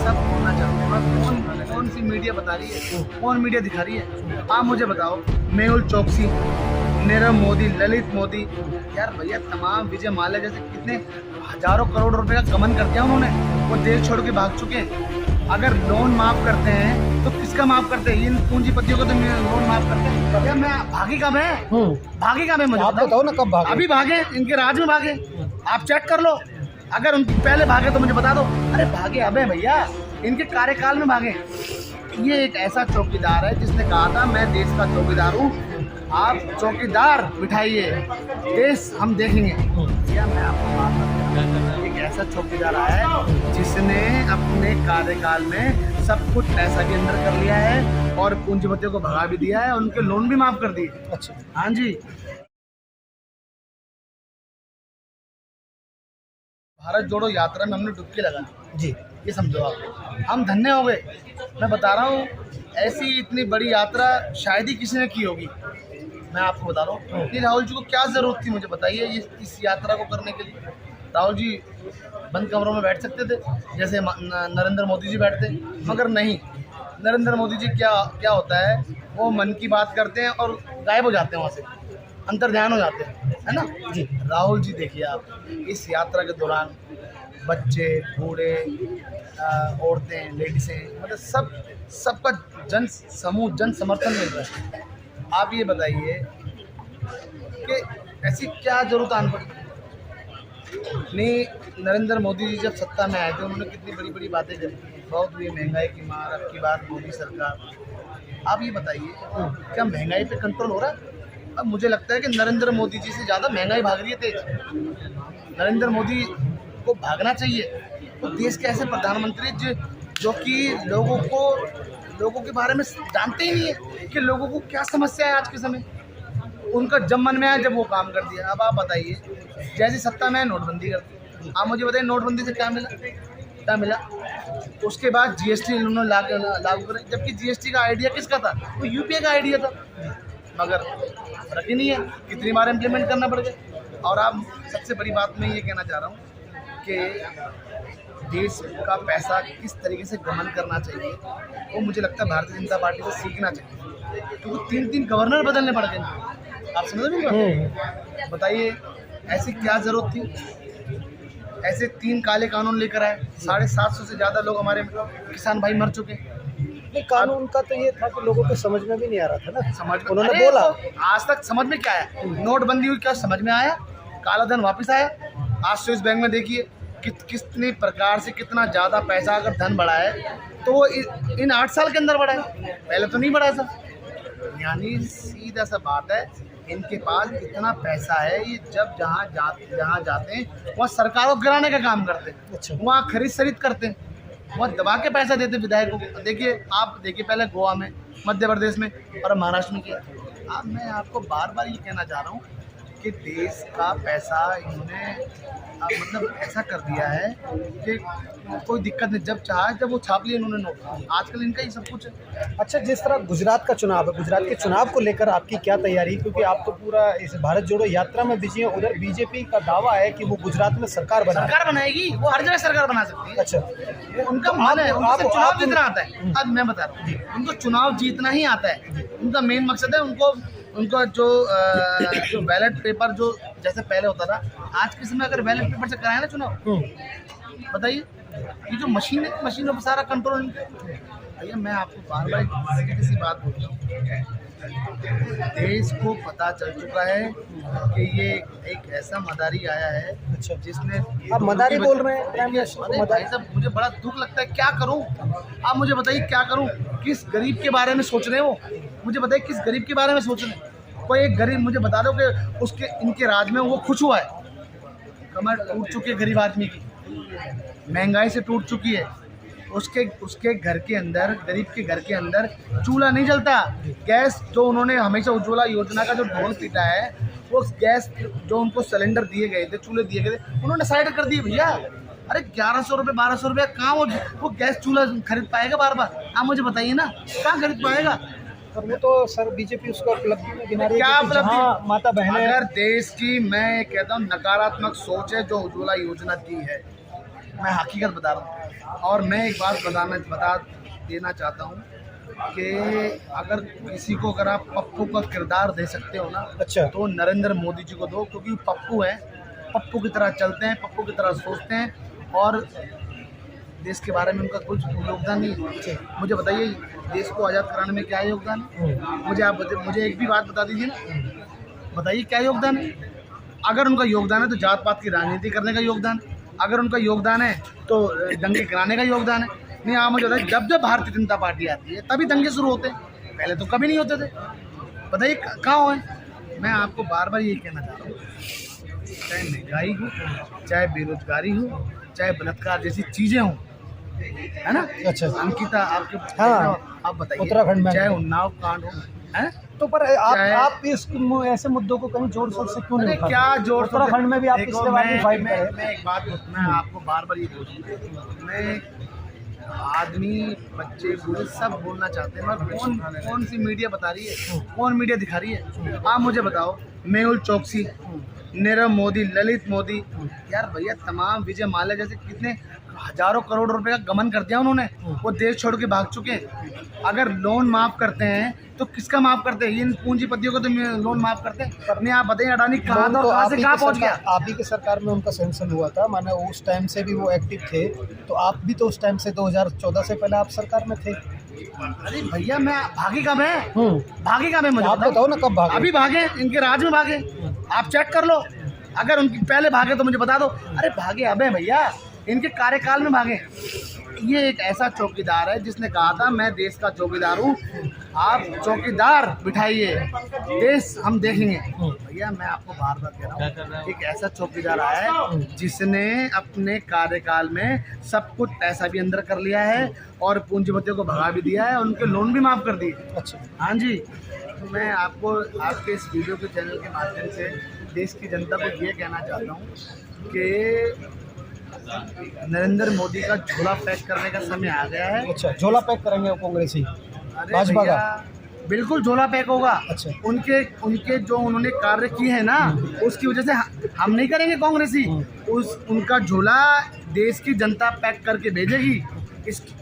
सब होना चाहते हैं। कौन सी मीडिया बता रही है, कौन मीडिया दिखा रही है? आप मुझे बताओ, मेहुल चौकसी, नीरव मोदी, ललित मोदी, यार भैया तमाम विजय माल्या जैसे कितने हजारों करोड़ रुपए का गबन कर दिया उन्होंने, वो देश छोड़ के भाग चुके हैं। अगर लोन माफ करते हैं तो किसका माफ करते हैं? इन पूंजीपतियों को तो लोन माफ करते हैं। भैया मैं भागी कब है, भागी कब है मुझे आप बताओ ना कब भागे? अभी भागे, इनके राज में भागे, आप चेक कर लो। अगर उनकी पहले भागे तो मुझे बता दो। अरे भागे अब है भैया, इनके कार्यकाल में भागे। ये एक ऐसा चौकीदार है जिसने कहा था मैं देश का चौकीदार हूँ, आप चौकीदार बिठाइए, देश हम देखेंगे। भैया मैं आपको बात बताऊं, एक ऐसा चौकीदार आया है जिसने अपने कार्यकाल में सब कुछ पैसा के अंदर कर लिया है और पूंजीपतियों को भगा भी दिया है और उनके लोन भी माफ कर दिए। अच्छा, हाँ जी। भारत जोड़ो यात्रा में हमने डुबकी लगा जी, ये समझो आप, हम धन्य हो गए। मैं बता रहा हूँ, ऐसी इतनी बड़ी यात्रा शायद ही किसी ने की होगी। मैं आपको बता रहा हूँ कि राहुल जी को क्या ज़रूरत थी, मुझे बताइए इस यात्रा को करने के लिए। राहुल जी बंद कमरों में बैठ सकते थे जैसे नरेंद्र मोदी जी बैठते, मगर नहीं। नरेंद्र मोदी जी क्या क्या होता है, वो मन की बात करते हैं और गायब हो जाते हैं, वहाँ से अंतर ध्यान हो जाते हैं, है ना जी। राहुल जी देखिए आप, इस यात्रा के दौरान बच्चे, बूढ़े, औरतें, लेडीसें, मतलब सबका जन समर्थन मिल रहा है। आप ये बताइए कि ऐसी क्या जरूरत आन पड़ी? नहीं, नरेंद्र मोदी जी जब सत्ता में आए थे उन्होंने कितनी बड़ी बड़ी बातें करी, बहुत हुई महंगाई की मार, अब की बात मोदी सरकार। आप ये बताइए क्या महंगाई पे कंट्रोल हो रहा है? अब मुझे लगता है कि नरेंद्र मोदी जी से ज़्यादा महंगाई भाग रही है तेज। नरेंद्र मोदी को भागना चाहिए। तो देश के ऐसे प्रधानमंत्री जो कि लोगों के बारे में जानते ही नहीं है कि लोगों को क्या समस्या है आज के समय। उनका जब मन में आया जब वो काम कर दिया। अब आप बताइए, जैसी सत्ता में नोटबंदी कर दी, आप मुझे बताइए नोटबंदी से क्या मिला? उसके बाद जीएसटी उन्होंने लागू करें, जबकि जीएसटी का आइडिया किसका था? वो यूपीए का आइडिया था, मगर फर्क ही नहीं है, कितनी बार इम्प्लीमेंट करना पड़ गया। और आप सबसे बड़ी बात मैं ये कहना चाह रहा हूँ कि देश का पैसा किस तरीके से गमन करना चाहिए, वो मुझे लगता है भारतीय जनता पार्टी से सीखना चाहिए, क्योंकि 3 गवर्नर बदलने पड़ गए। आप समझ रहे? बताइए ऐसी क्या जरूरत थी? ऐसे 3 काले कानून लेकर आए, 750 से ज़्यादा लोग हमारे किसान भाई मर चुके। नहीं, कानून का तो ये था कि लोगों को समझ में भी नहीं आ रहा था ना, समझ में उन्होंने बोला। तो आज तक समझ में क्या आया? नोटबंदी हुई, क्या समझ में आया? काला धन वापस आया। आज स्विस बैंक में देखिए कितनी प्रकार से कितना ज़्यादा पैसा अगर धन बढ़ा है तो वो इन 8 साल के अंदर बढ़ा है, पहले तो नहीं बढ़ा था। यानी सीधा सा बात है, इनके पास इतना पैसा है, ये जब जहाँ जाते हैं वहाँ सरकार को गिराने का काम करते हैं। अच्छा। वहाँ खरीद करते हैं, वहाँ दबा के पैसा देते विधायकों को। देखिए आप देखिए, पहले गोवा में, मध्य प्रदेश में और महाराष्ट्र में किया। अब मैं आपको बार बार ये कहना चाह रहा हूँ कि देश का पैसा इन्होंने मतलब ऐसा कर दिया है कि कोई दिक्कत नहीं, जब चाहे जब वो छाप लिए इन्होंने नोट। आजकल इनका ही सब कुछ है। अच्छा, जिस तरह गुजरात का चुनाव है, गुजरात के चुनाव को लेकर आपकी क्या तैयारी? क्योंकि आप तो पूरा इस भारत जोड़ो यात्रा में बिजी हैं। उधर बीजेपी का दावा है कि वो गुजरात में सरकार बनाएगी, वो हर जगह सरकार बना सकती है। अच्छा, वो उनका मन है, उनको चुनाव जीतना आता है। अब मैं बता रहा हूँ, उनको चुनाव जीतना ही आता है। उनका मेन मकसद है, उनका जो बैलेट पेपर जो जैसे पहले होता था, आज के समय अगर बैलेट पेपर से कराए ना चुनाव, बताइए ये जो मशीन है, मशीनों पर सारा कंट्रोल। भैया मैं आपको बार बार किसी बात बोल रहा हूँ, देश को पता चल चुका है कि ये एक ऐसा मदारी आया है। अच्छा, जिसने आप मदारी बोल रहे हैं? अरे भाई साहब, मुझे बड़ा दुख लगता है, क्या करूं? आप मुझे बताइए क्या करूं? किस गरीब के बारे में सोच रहे हो? मुझे बताइए किस गरीब के बारे में सोच रहे हैं? कोई एक गरीब मुझे बता दो कि इनके राज में वो खुश हुआ है? कमर टूट चुकी है गरीब आदमी की, महंगाई से टूट चुकी है। उसके घर के अंदर, गरीब के घर के अंदर चूल्हा नहीं जलता। गैस जो उन्होंने हमेशा उज्ज्वला योजना का जो ढोल पीटा है, वो गैस जो उनको सिलेंडर दिए गए थे, चूल्हे दिए गए थे, उन्होंने साइड कर दिए भैया। अरे 1100 रुपये 1200 रुपये कहाँ वो गैस चूल्हा खरीद पाएगा बार बार? आप मुझे बताइए ना, कहाँ खरीद पाएगा? और वो तो सर बीजेपी उसको उपलब्धि में गिना रही है। क्या उपलब्धि? हाँ, माता बहनें। अगर देश की, मैं कहता हूँ, नकारात्मक सोच है जो उज्ज्वला योजना की है, मैं हकीकत बता रहा हूँ, और मैं एक बात बता देना चाहता हूँ कि अगर आप पप्पू का किरदार दे सकते हो ना, अच्छा। तो नरेंद्र मोदी जी को दो, क्योंकि पप्पू है, पप्पू की तरह चलते हैं, पप्पू की तरह सोचते हैं और देश के बारे में उनका कुछ योगदान नहीं है। मुझे बताइए देश को आज़ाद कराने में क्या योगदान है? मुझे एक भी बात बता दीजिए ना, बताइए क्या योगदान है? अगर उनका योगदान है तो जात पात की राजनीति करने का योगदान है, अगर उनका योगदान है तो दंगे कराने का योगदान है। नहीं, आप मुझे बताइए जब भारतीय जनता पार्टी आती है तभी दंगे शुरू होते हैं, पहले तो कभी नहीं होते थे। बताइए कहाँ है? मैं आपको बार बार यही कहना चाह रहा हूँ, चाहे महंगाई हो, चाहे बेरोजगारी हो, चाहे बलात्कार जैसी चीज़ें हों, है ना? अच्छा, अंकिता आपके, हाँ, आप बताइए, उत्तराखंड में चाहे उन्नाव कांड हो, है तो पर आप इस ऐसे मुद्दों को कहीं जोर शोर से क्यों नहीं उठाते? क्या जोर? उत्तराखंड में भी आप पिछले बार भी फाइट करे। मैं एक बात मैं आपको बार बार ये बोलूँगा, मैं आदमी बच्चे बूढ़े सब बोलना चाहते हैं, मगर कौन सी मीडिया बता रही है, कौन मीडिया दिखा रही है? आप मुझे बताओ, मेहुल चौकसी, नीरव मोदी, ललित मोदी, यार भैया तमाम, विजय माल्या जैसे कितने हजारों करोड़ रुपए का गमन कर दिया उन्होंने, वो देश छोड़ के भाग चुके हैं। अगर लोन माफ करते हैं तो किसका माफ करते हैं? इन पूंजीपतियों को तो लोन माफ करते हैं। नहीं, आप बताइए अडानी कहाँ था, कहाँ से कहाँ पहुँच गया? आप ही की सरकार में उनका सैंक्शन हुआ था, माने उस टाइम से भी वो एक्टिव थे, तो आप भी तो उस टाइम से 2014 से पहले आप सरकार में थे। अरे भैया मैं भागी कब है? भागी कब है? मुझे आप बताओ ना कब भागे? अभी भागे, इनके राज में भागे, आप चेक कर लो। अगर उनकी पहले भागे तो मुझे बता दो। अरे भागे अब है भैया, इनके कार्यकाल में भागे। ये एक ऐसा चौकीदार है जिसने कहा था मैं देश का चौकीदार हूँ, आप चौकीदार बिठाइए, देश हम देखेंगे। भैया मैं आपको बार बार कह रहा हूँ, एक ऐसा चौकीदार आया है जिसने अपने कार्यकाल में सब कुछ पैसा भी अंदर कर लिया है और पूंजीपतियों को भगा भी दिया है, उनके लोन भी माफ़ कर दिए। अच्छा, हाँ जी। तो मैं आपको आपके इस वीडियो के चैनल के माध्यम से देश की जनता को ये कहना चाहता हूँ कि नरेंद्र मोदी का झोला पैक करने का समय आ गया है। अच्छा, झोला पैक करेंगे कांग्रेसी भाजपा का? बिल्कुल झोला पैक होगा। अच्छा, उनके जो उन्होंने कार्य किए हैं ना, उसकी वजह से हम नहीं करेंगे कांग्रेसी, उनका झोला देश की जनता पैक करके भेजेगी।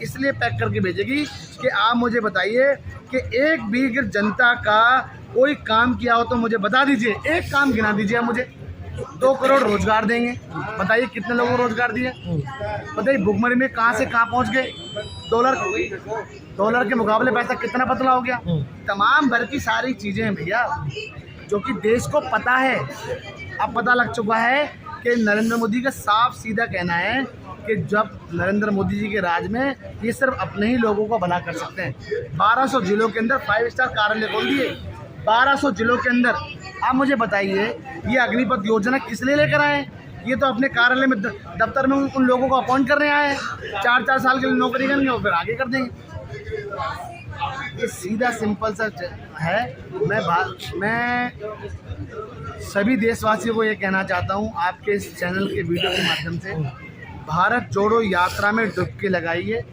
इसलिए पैक करके भेजेगी कि आप मुझे बताइए कि एक भी अगर जनता का कोई काम किया हो तो मुझे बता दीजिए, एक काम गिना दीजिए मुझे। 2 करोड़ रोजगार देंगे, बताइए कितने लोगों को रोजगार दिया? बताइए भुखमरी में कहाँ से कहाँ पहुँच गए? डॉलर के मुकाबले पैसा कितना पतला हो गया? तमाम भर की सारी चीज़ें हैं भैया जो कि देश को पता है। अब पता लग चुका है कि नरेंद्र मोदी का साफ सीधा कहना है कि जब नरेंद्र मोदी जी के राज में ये सिर्फ अपने ही लोगों को भला कर सकते हैं। 1200 जिलों के अंदर 5 स्टार कार्यालय खोल दिए, 1200 जिलों के अंदर। आप मुझे बताइए ये अग्निपथ योजना किस लिए लेकर आए? ये तो अपने कार्यालय में दफ्तर में उन लोगों को अपॉइंट करने आए हैं, 4-4 साल के लिए नौकरी करेंगे और फिर आगे कर देंगे। ये सीधा सिंपल सा है। मैं सभी देशवासियों को ये कहना चाहता हूँ आपके इस चैनल के वीडियो के माध्यम से, भारत जोड़ो यात्रा में डुबकी लगाइए।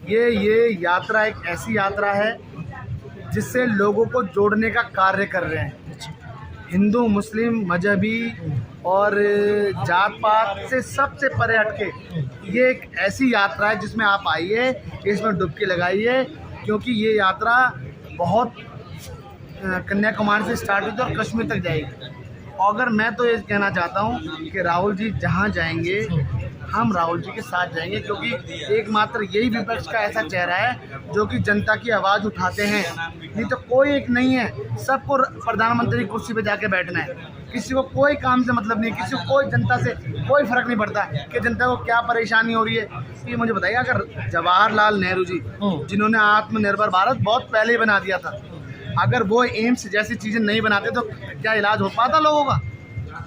ये यात्रा एक ऐसी यात्रा है जिससे लोगों को जोड़ने का कार्य कर रहे हैं। हिंदू मुस्लिम मजहबी और जात पात से सबसे परे हटके ये एक ऐसी यात्रा है जिसमें आप आइए, इसमें डुबकी लगाइए, क्योंकि ये यात्रा बहुत कन्याकुमारी से स्टार्ट हुई और कश्मीर तक जाएगी। अगर मैं तो ये कहना चाहता हूँ कि राहुल जी जहाँ जाएंगे हम राहुल जी के साथ जाएंगे, क्योंकि एकमात्र यही विपक्ष का ऐसा चेहरा है जो कि जनता की आवाज़ उठाते हैं। नहीं तो कोई एक नहीं है, सबको प्रधानमंत्री कुर्सी पे जाके बैठना है, किसी को कोई काम से मतलब नहीं, किसी को कोई जनता से कोई फर्क नहीं पड़ता कि जनता को क्या परेशानी हो रही है। ये मुझे बताइए, अगर जवाहरलाल नेहरू जी जिन्होंने आत्मनिर्भर भारत बहुत पहले ही बना दिया था, अगर वो एम्स जैसी चीज़ें नहीं बनाते तो क्या इलाज हो पाता लोगों का?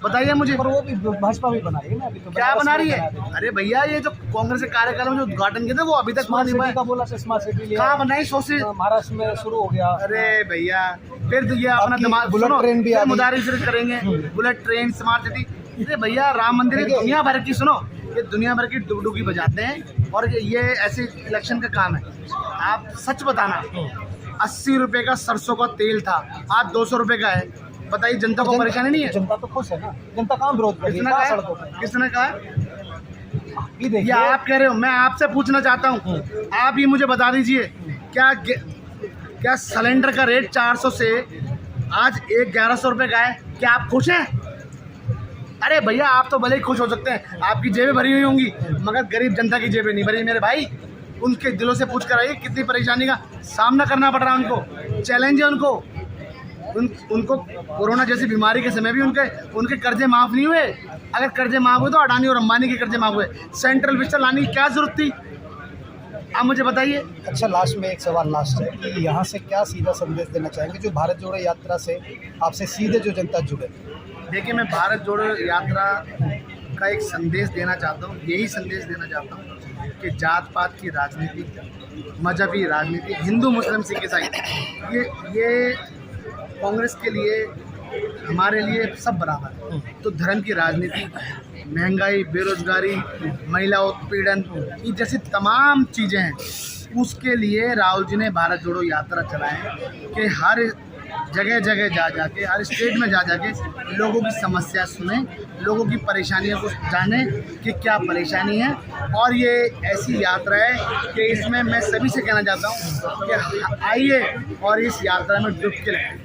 बताइए मुझे। पर वो भी भाजपा भी बना रही है ना अभी तो। क्या बना रही है? अरे भैया ये जो कांग्रेस के कार्यकाल में जो उद्घाटन किए थे वो अभी तक स्मार्ट सिटी का बोला से स्मार्ट सिटी कहाँ बनाई? सोचे महाराष्ट्र में शुरू हो गया। अरे भैया फिर तो ये अपना दिमाग, बुलेट ट्रेन भी मुदारी से करेंगे, बुलेट ट्रेन स्मार्ट सिटी। अरे भैया राम मंदिर दुनिया भर की, सुनो ये दुनिया भर की डुगडुगी बजाते हैं और ये ऐसे इलेक्शन का काम है। आप सच बताना, 80 रुपये का सरसों का तेल था, आज 200 रुपये का है। बताइए जनता को परेशानी नहीं है? जनता तो खुश है ना, जनता कहाँ विरोध कर रही है? किसने कहा? ये ये देखिए आप कह रहे हो, मैं आपसे पूछना चाहता हूँ, आप ये मुझे बता दीजिए, क्या सिलेंडर का रेट 400 से आज 1100 रुपये का है, क्या आप खुश हैं? अरे भैया, आप तो भले ही खुश हो सकते हैं, आपकी जेबें भरी हुई होंगी, मगर गरीब जनता की जेबें नहीं भरी मेरे भाई। उनके दिलों से पूछ कर आइए कितनी परेशानी का सामना करना पड़ रहा है उनको, चैलेंज है उनको। उनको कोरोना जैसी बीमारी के समय भी उनके कर्जे माफ़ नहीं हुए। अगर कर्जे माफ़ हुए तो अडानी और अंबानी के कर्जे माफ़ हुए, सेंट्रल विस्टर लाने की क्या जरूरत थी, आप मुझे बताइए। अच्छा, लास्ट में एक सवाल लास्ट है कि यहाँ से क्या सीधा संदेश देना चाहेंगे जो भारत जोड़ो यात्रा से आपसे सीधे जो जनता जुड़े? देखिए, मैं भारत जोड़ो यात्रा का एक संदेश देना चाहता हूँ, यही संदेश देना चाहता हूँ कि जात पात की राजनीति, मजहबी राजनीति, हिंदू मुस्लिम सिख ईसाई, ये कांग्रेस के लिए, हमारे लिए सब बराबर है। तो धर्म की राजनीति, महंगाई, बेरोजगारी, महिला उत्पीड़न, ये जैसी तमाम चीज़ें हैं, उसके लिए राहुल जी ने भारत जोड़ो यात्रा चलाए कि हर जगह जगह जा जाके, हर स्टेट में जा जाके लोगों की समस्या सुने, लोगों की परेशानियों को जाने कि क्या परेशानी है। और ये ऐसी यात्रा है कि इसमें मैं सभी से कहना चाहता हूँ कि आइए और इस यात्रा में डुबकी लगाएं।